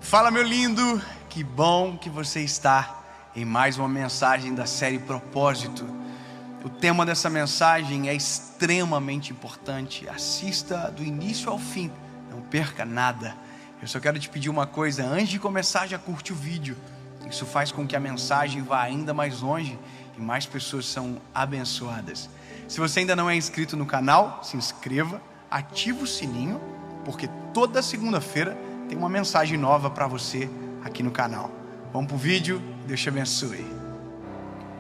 Fala, meu lindo, que bom que você está em mais uma mensagem da série Propósito. O tema dessa mensagem é extremamente importante. Assista do início ao fim, não perca nada. Eu só quero te pedir uma coisa: antes de começar, já curte o vídeo. Isso faz com que a mensagem vá ainda mais longe e mais pessoas são abençoadas. Se você ainda não é inscrito no canal, se inscreva, ativa o sininho, porque toda segunda-feira tem uma mensagem nova para você aqui no canal. Vamos para o vídeo, Deus te abençoe.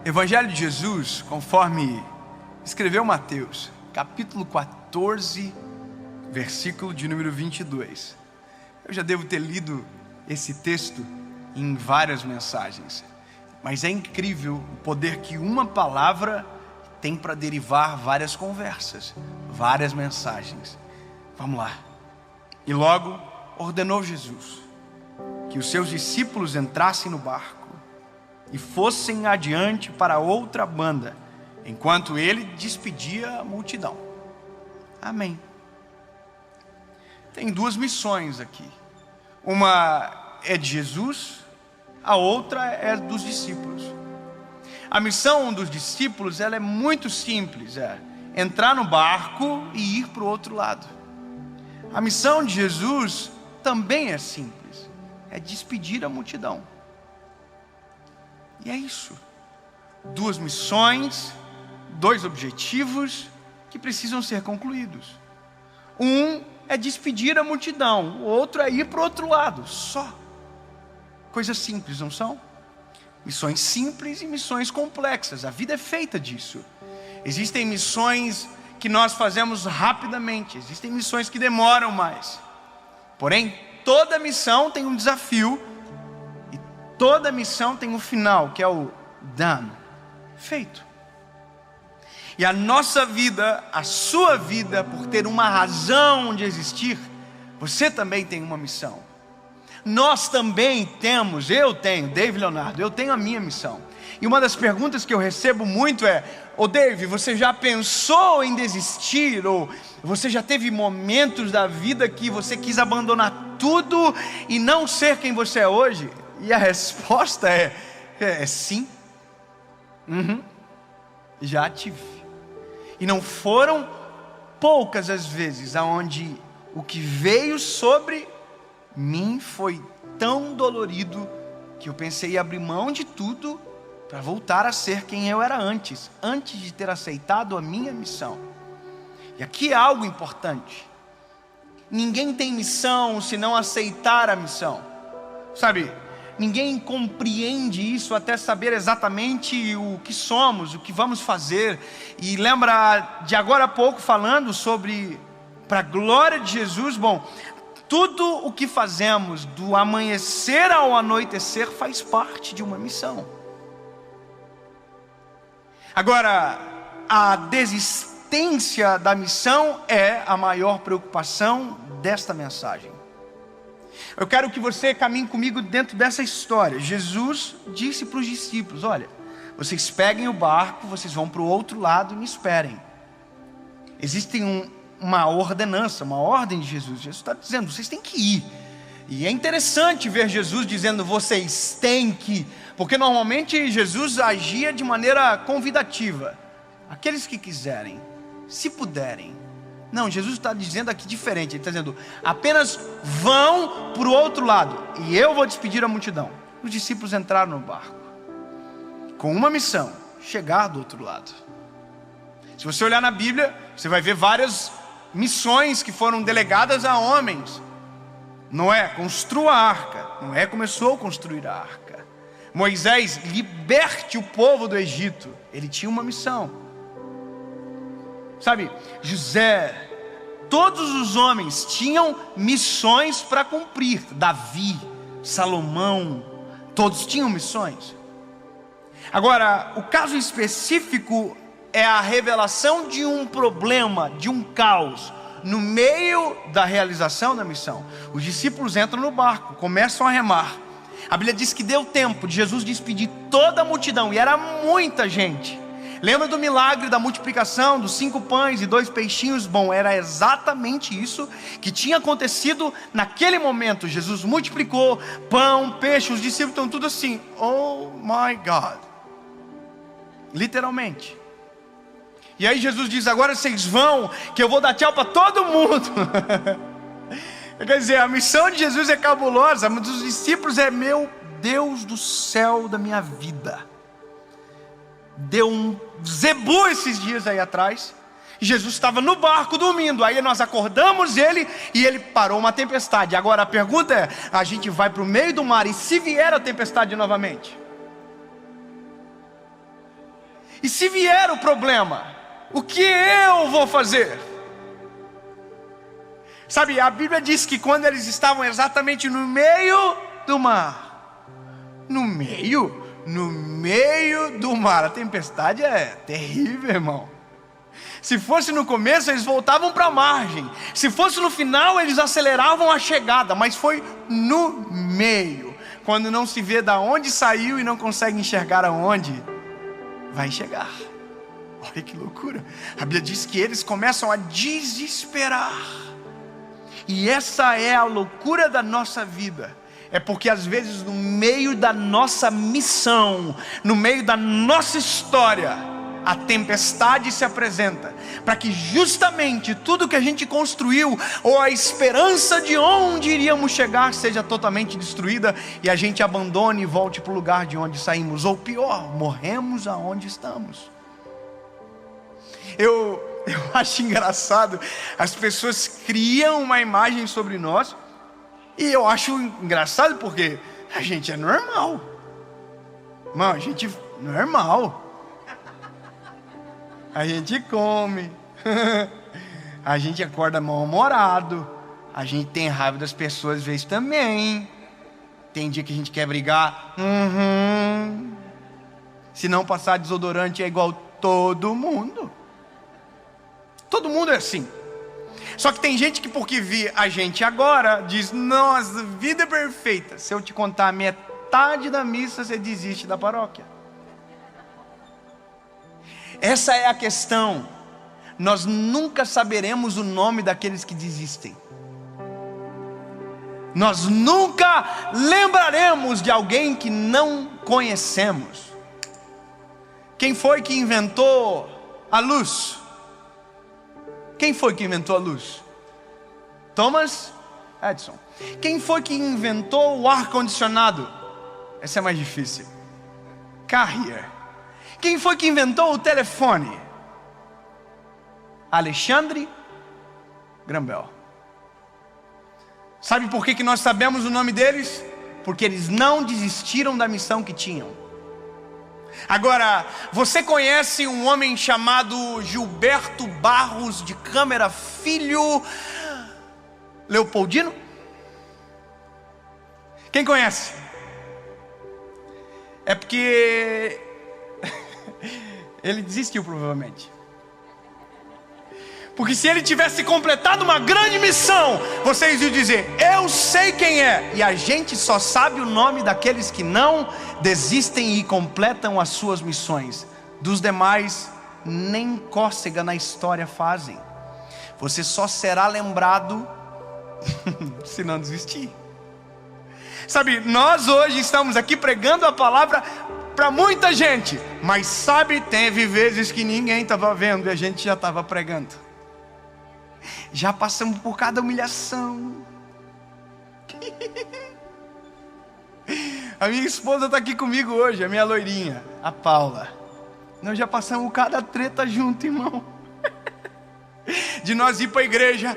Evangelho de Jesus, conforme escreveu Mateus, capítulo 14, versículo de número 22. Eu já devo ter lido esse texto em várias mensagens, mas é incrível o poder que uma palavra tem para derivar várias conversas, várias mensagens. Vamos lá. E logo ordenou Jesus que os seus discípulos entrassem no barco e fossem adiante para outra banda, enquanto ele despedia a multidão. Amém. Tem duas missões aqui. Uma é de Jesus, a outra é dos discípulos. A missão dos discípulos, ela é muito simples, é entrar no barco e ir para o outro lado. A missão de Jesus também é simples, é despedir a multidão. E é isso. Duas missões, dois objetivos que precisam ser concluídos. Um é despedir a multidão, o outro é ir para o outro lado, só. Coisas simples, não são? Missões simples e missões complexas, a vida é feita disso. Existem missões que nós fazemos rapidamente, existem missões que demoram mais. Porém, toda missão tem um desafio e toda missão tem um final, que é o done, feito. E a nossa vida, a sua vida, por ter uma razão de existir, você também tem uma missão. Nós também temos, eu tenho, Dave Leonardo, eu tenho a minha missão. E uma das perguntas que eu recebo muito é: ô Dave, você já pensou em desistir? Ou você já teve momentos da vida que você quis abandonar tudo e não ser quem você é hoje? E a resposta é sim. Já tive. E não foram poucas as vezes aonde o que veio sobre mim foi tão dolorido que eu pensei em abrir mão de tudo para voltar a ser quem eu era antes de ter aceitado a minha missão. E aqui é algo importante: ninguém tem missão se não aceitar a missão. Sabe, ninguém compreende isso até saber exatamente o que somos, o que vamos fazer. E lembra de agora há pouco falando sobre, para a glória de Jesus, bom, tudo o que fazemos do amanhecer ao anoitecer faz parte de uma missão. Agora, a desistência da missão é a maior preocupação desta mensagem. Eu quero que você caminhe comigo dentro dessa história. Jesus disse para os discípulos: olha, vocês peguem o barco, vocês vão para o outro lado e me esperem. Existe uma ordenança, uma ordem de Jesus. Jesus está dizendo: vocês têm que ir. E é interessante ver Jesus dizendo vocês têm que, porque normalmente Jesus agia de maneira convidativa. Aqueles que quiserem, se puderem. Não, Jesus está dizendo aqui diferente. Ele está dizendo: apenas vão para o outro lado e eu vou despedir a multidão. Os discípulos entraram no barco com uma missão: chegar do outro lado. Se você olhar na Bíblia, você vai ver várias missões que foram delegadas a homens. Noé construa a arca. Noé começou a construir a arca. Moisés, liberte o povo do Egito. Ele tinha uma missão. Sabe, José, todos os homens tinham missões para cumprir. Davi, Salomão, todos tinham missões. Agora, o caso específico é a revelação de um problema, de um caos, no meio da realização da missão. Os discípulos entram no barco, começam a remar. A Bíblia diz que deu tempo de Jesus despedir toda a multidão, e era muita gente. Lembra do milagre da multiplicação dos 5 pães e 2 peixinhos? Bom, era exatamente isso que tinha acontecido naquele momento. Jesus multiplicou pão, peixe, os discípulos estão tudo assim, oh my God, literalmente. E aí Jesus diz, agora vocês vão, que eu vou dar tchau para todo mundo. Quer dizer, a missão de Jesus é cabulosa, mas dos discípulos é, meu Deus do céu da minha vida. Deu um zebu esses dias aí atrás. Jesus estava no barco dormindo. Aí nós acordamos ele e ele parou uma tempestade. Agora a pergunta é, a gente vai para o meio do mar e se vier a tempestade novamente? E se vier o problema, o que eu vou fazer? Sabe, a Bíblia diz que quando eles estavam exatamente no meio do mar, no meio do mar, a tempestade é terrível, irmão. Se fosse no começo, eles voltavam para a margem. Se fosse no final, eles aceleravam a chegada. Mas foi no meio, quando não se vê da onde saiu e não consegue enxergar aonde vai chegar. Olha que loucura. A Bíblia diz que eles começam a desesperar. E essa é a loucura da nossa vida. É porque às vezes no meio da nossa missão, no meio da nossa história, a tempestade se apresenta, para que justamente tudo que a gente construiu, ou a esperança de onde iríamos chegar, seja totalmente destruída, e a gente abandone e volte para o lugar de onde saímos, ou pior, morremos aonde estamos. Eu acho engraçado, as pessoas criam uma imagem sobre nós, e eu acho engraçado porque a gente é normal. Irmão, a gente é normal. A gente come, a gente acorda mal-humorado, a gente tem raiva das pessoas às vezes também. Tem dia que a gente quer brigar. Se não passar desodorante é igual todo mundo. Todo mundo é assim. Só que tem gente que porque vê a gente agora, diz, nossa, vida é perfeita. Se eu te contar a metade da missa, você desiste da paróquia. Essa é a questão. Nós nunca saberemos o nome daqueles que desistem. Nós nunca lembraremos de alguém que não conhecemos. Quem foi que inventou a luz? Quem foi que inventou a luz? Thomas Edison. Quem foi que inventou o ar-condicionado? Essa é mais difícil. Carrier. Quem foi que inventou o telefone? Alexandre Graham Bell. Sabe por que nós sabemos o nome deles? Porque eles não desistiram da missão que tinham. Agora, você conhece um homem chamado Gilberto Barros de Câmara Filho Leopoldino? Quem conhece? É porque ele desistiu provavelmente. Porque se ele tivesse completado uma grande missão, vocês iam dizer, eu sei quem é. E a gente só sabe o nome daqueles que não desistem e completam as suas missões. Dos demais, nem cócega na história fazem. Você só será lembrado se não desistir. Sabe, nós hoje estamos aqui pregando a palavra para muita gente. Mas sabe, teve vezes que ninguém estava vendo e a gente já estava pregando. Já passamos por cada humilhação. A minha esposa está aqui comigo hoje, a minha loirinha, a Paula. Nós já passamos cada treta junto, irmão. De nós ir para a igreja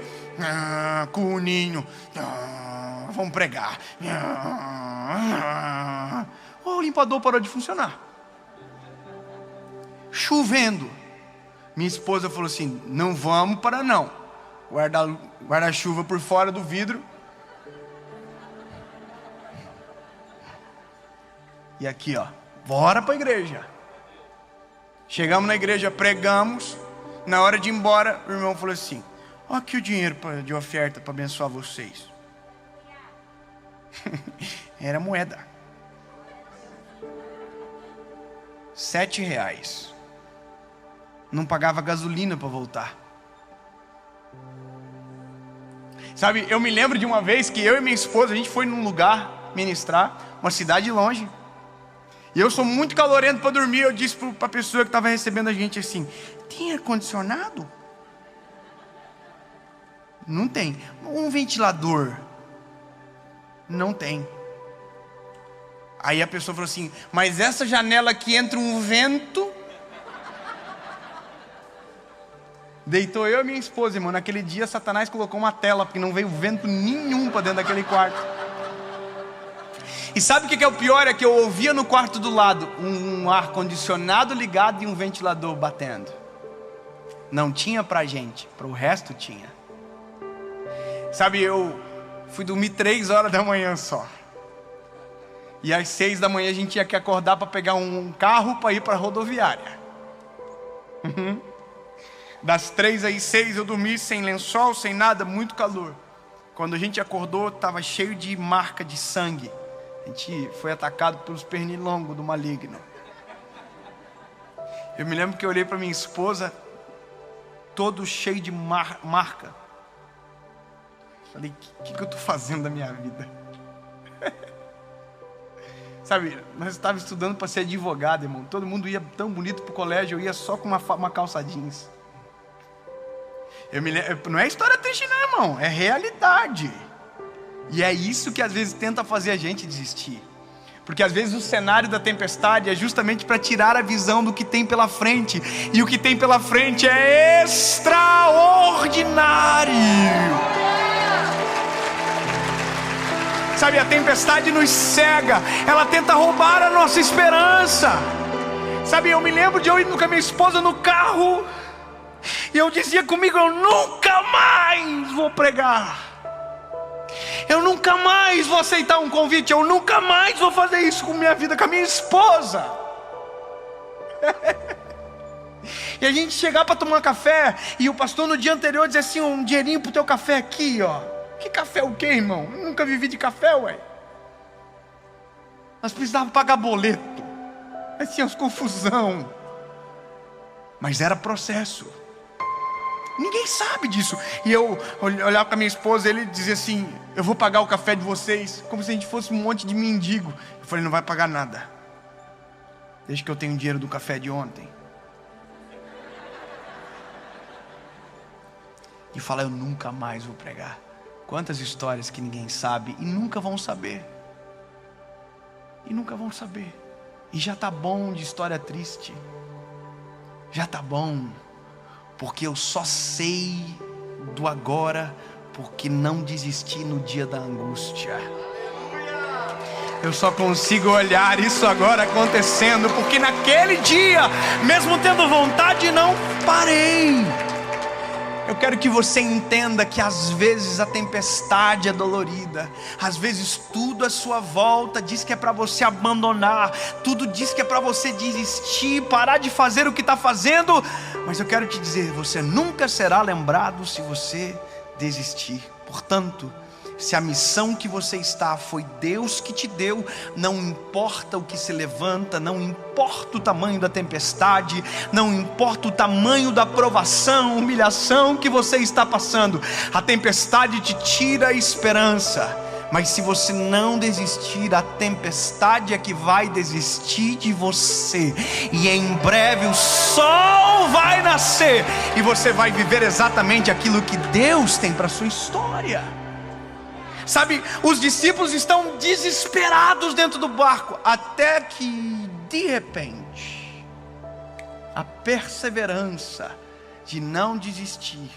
com o ninho, vamos pregar. O limpador parou de funcionar. Chovendo. Minha esposa falou assim, não vamos para não. Guarda-chuva por fora do vidro. E aqui, ó, bora para a igreja. Chegamos na igreja, pregamos. Na hora de ir embora, o irmão falou assim, ó, aqui o dinheiro de oferta para abençoar vocês. Era moeda. R$7. não pagava gasolina para voltar. Sabe, eu me lembro de uma vez que eu e minha esposa, a gente foi num lugar ministrar, uma cidade longe. E eu sou muito calorento para dormir. Eu disse para a pessoa que estava recebendo a gente assim: tem ar-condicionado? Não tem. Um ventilador? Não tem. Aí a pessoa falou assim: mas essa janela aqui entra um vento. Deitou eu e minha esposa, irmão. Naquele dia Satanás colocou uma tela, porque não veio vento nenhum para dentro daquele quarto. E sabe o que é o pior? É que eu ouvia no quarto do lado um ar-condicionado ligado e um ventilador batendo. Não tinha pra gente, para o resto tinha. Sabe, eu fui dormir 3 horas da manhã só. E às 6 da manhã a gente tinha que acordar para pegar um carro para ir para a rodoviária. Das 3 às 6 eu dormi sem lençol, sem nada, muito calor. Quando a gente acordou, estava cheio de marca de sangue. A gente foi atacado pelos pernilongos do maligno. Eu me lembro que eu olhei para minha esposa, todo cheio de marca. Falei: o que eu estou fazendo da minha vida? Sabe, nós estávamos estudando para ser advogado, irmão. Todo mundo ia tão bonito para o colégio, eu ia só com uma calça jeans. Não é história triste não, irmão, é realidade. E é isso que às vezes tenta fazer a gente desistir. Porque às vezes o cenário da tempestade é justamente para tirar a visão do que tem pela frente. E o que tem pela frente é extraordinário. Sabe, a tempestade nos cega. Ela tenta roubar a nossa esperança. Sabe, eu me lembro de eu indo com a minha esposa no carro, e eu dizia comigo: eu nunca mais vou pregar. Eu nunca mais vou aceitar um convite. Eu nunca mais vou fazer isso com minha vida, com a minha esposa. E a gente chegar para tomar café, e o pastor no dia anterior dizer assim: um dinheirinho pro teu café aqui, ó. Que café o quê, irmão? Eu nunca vivi de café, ué. Nós precisávamos pagar boleto. Assim, as confusão. Mas era processo. Ninguém sabe disso. E eu olhava para a minha esposa, ele dizia assim: eu vou pagar o café de vocês. Como se a gente fosse um monte de mendigo. Eu falei: não vai pagar nada, desde que eu tenho dinheiro do café de ontem. E fala: eu nunca mais vou pregar. Quantas histórias que ninguém sabe e nunca vão saber. E nunca vão saber. E já tá bom de história triste. Já tá bom. Porque eu só sei do agora, porque não desisti no dia da angústia. Eu só consigo olhar isso agora acontecendo, porque naquele dia, mesmo tendo vontade, não parei. Eu quero que você entenda que às vezes a tempestade é dolorida. Às vezes tudo à sua volta diz que é para você abandonar. Tudo diz que é para você desistir, parar de fazer o que está fazendo. Mas eu quero te dizer, você nunca será lembrado se você desistir. Portanto, se a missão que você está foi Deus que te deu, não importa o que se levanta, não importa o tamanho da tempestade, não importa o tamanho da provação, humilhação que você está passando. A tempestade te tira a esperança, mas se você não desistir, a tempestade é que vai desistir de você. E em breve o sol vai nascer e você vai viver exatamente aquilo que Deus tem para a sua história. Sabe, os discípulos estão desesperados dentro do barco, até que de repente a perseverança de não desistir,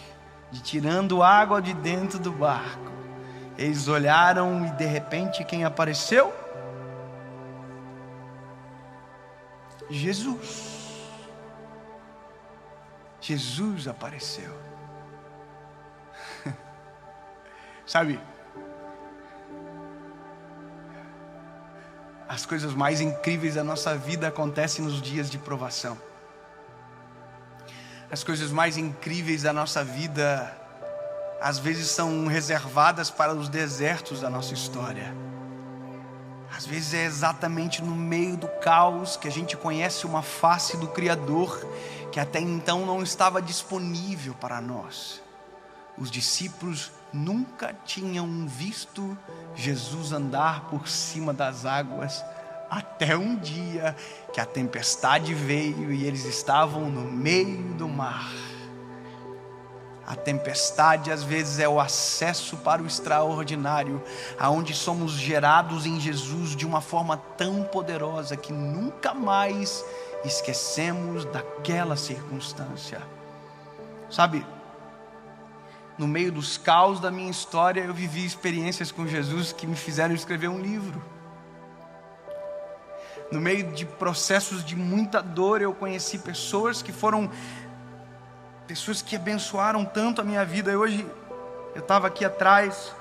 de tirando água de dentro do barco, eles olharam e de repente quem apareceu? Jesus. Jesus apareceu. Sabe, as coisas mais incríveis da nossa vida acontecem nos dias de provação. As coisas mais incríveis da nossa vida, às vezes, são reservadas para os desertos da nossa história. Às vezes é exatamente no meio do caos que a gente conhece uma face do Criador que até então não estava disponível para nós. Os discípulos nunca tinham visto Jesus andar por cima das águas, até um dia que a tempestade veio e eles estavam no meio do mar. A tempestade às vezes é o acesso para o extraordinário, aonde somos gerados em Jesus de uma forma tão poderosa que nunca mais esquecemos daquela circunstância. Sabe, no meio dos caos da minha história, eu vivi experiências com Jesus que me fizeram escrever um livro. No meio de processos de muita dor, eu conheci pessoas que abençoaram tanto a minha vida. E hoje, eu estava aqui atrás,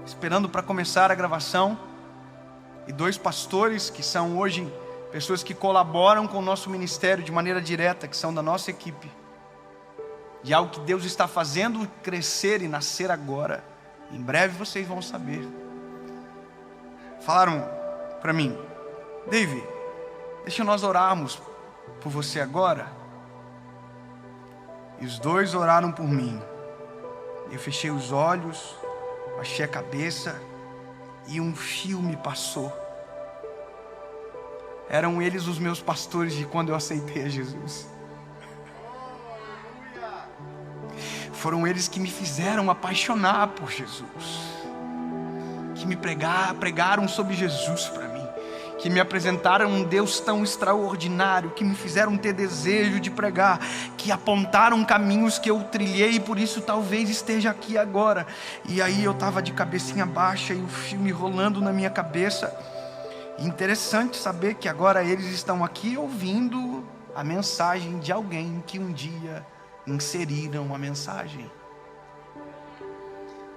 esperando para começar a gravação, e 2 pastores, que são hoje pessoas que colaboram com o nosso ministério de maneira direta, que são da nossa equipe, de algo que Deus está fazendo crescer e nascer agora. Em breve vocês vão saber. Falaram para mim: David, deixa nós orarmos por você agora. E os 2 oraram por mim. Eu fechei os olhos, baixei a cabeça e um filme passou. Eram eles os meus pastores de quando eu aceitei a Jesus. Foram eles que me fizeram apaixonar por Jesus, que me pregaram sobre Jesus para mim, que me apresentaram um Deus tão extraordinário, que me fizeram ter desejo de pregar, que apontaram caminhos que eu trilhei e por isso talvez esteja aqui agora. E aí eu estava de cabecinha baixa e o filme rolando na minha cabeça. E interessante saber que agora eles estão aqui ouvindo a mensagem de alguém que um dia inseriram a mensagem.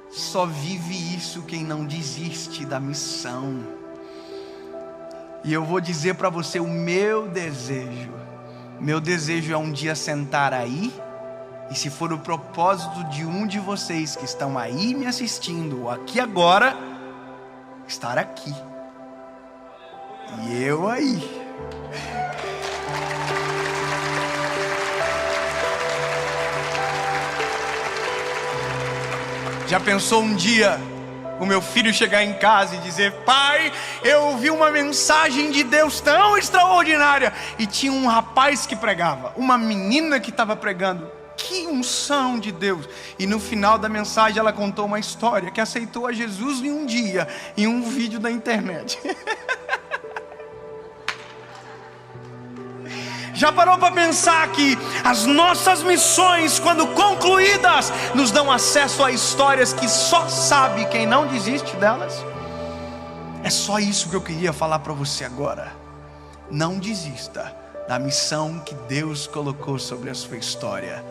Só vive isso quem não desiste da missão. E eu vou dizer para você o meu desejo é um dia sentar aí, e se for o propósito de um de vocês que estão aí me assistindo, ou aqui agora, estar aqui. E eu aí. Já pensou um dia o meu filho chegar em casa e dizer: pai, eu ouvi uma mensagem de Deus tão extraordinária, e tinha um rapaz que pregava, uma menina que estava pregando, que unção de Deus. E no final da mensagem ela contou uma história, que aceitou a Jesus em um dia, em um vídeo da internet. Já parou para pensar que as nossas missões, quando concluídas, nos dão acesso a histórias que só sabe quem não desiste delas? É só isso que eu queria falar para você agora. Não desista da missão que Deus colocou sobre a sua história.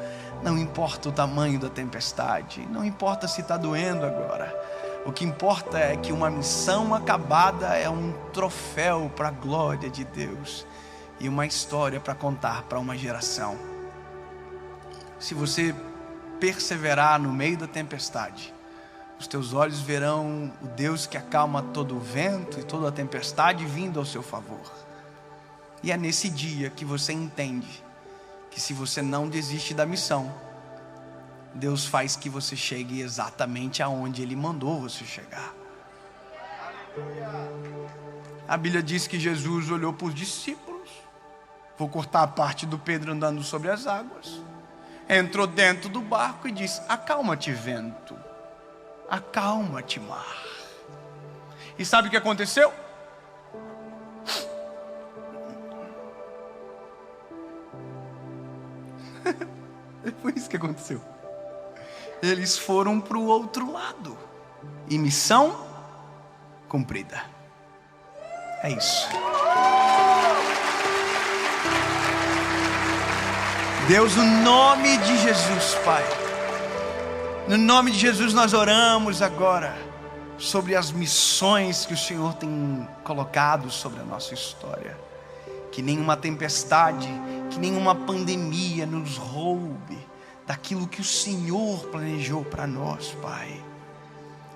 Não importa o tamanho da tempestade, não importa se está doendo agora. O que importa é que uma missão acabada é um troféu para a glória de Deus. E uma história para contar para uma geração. Se você perseverar no meio da tempestade, os teus olhos verão o Deus que acalma todo o vento e toda a tempestade vindo ao seu favor. E é nesse dia que você entende que se você não desiste da missão, Deus faz que você chegue exatamente aonde Ele mandou você chegar. A Bíblia diz que Jesus olhou para os discípulos. Vou cortar a parte do Pedro andando sobre as águas. Entrou dentro do barco e disse: acalma-te, vento. Acalma-te, mar. E sabe o que aconteceu? Foi isso que aconteceu. Eles foram para o outro lado. E missão cumprida. É isso. Deus, no nome de Jesus, Pai, no nome de Jesus nós oramos agora sobre as missões que o Senhor tem colocado sobre a nossa história. Que nenhuma tempestade, que nenhuma pandemia nos roube daquilo que o Senhor planejou para nós, Pai.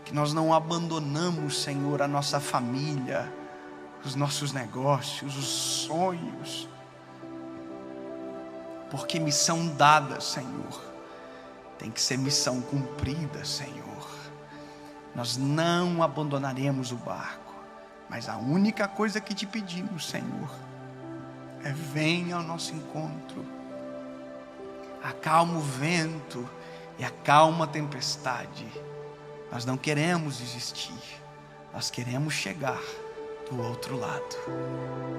Que nós não abandonamos, Senhor, a nossa família, os nossos negócios, os sonhos. porque missão dada, Senhor, tem que ser missão cumprida, Senhor. Nós não abandonaremos o barco, mas a única coisa que te pedimos, Senhor, é venha ao nosso encontro, acalma o vento e acalma a tempestade. Nós não queremos desistir, nós queremos chegar do outro lado,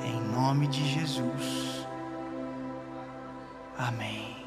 em nome de Jesus, amém.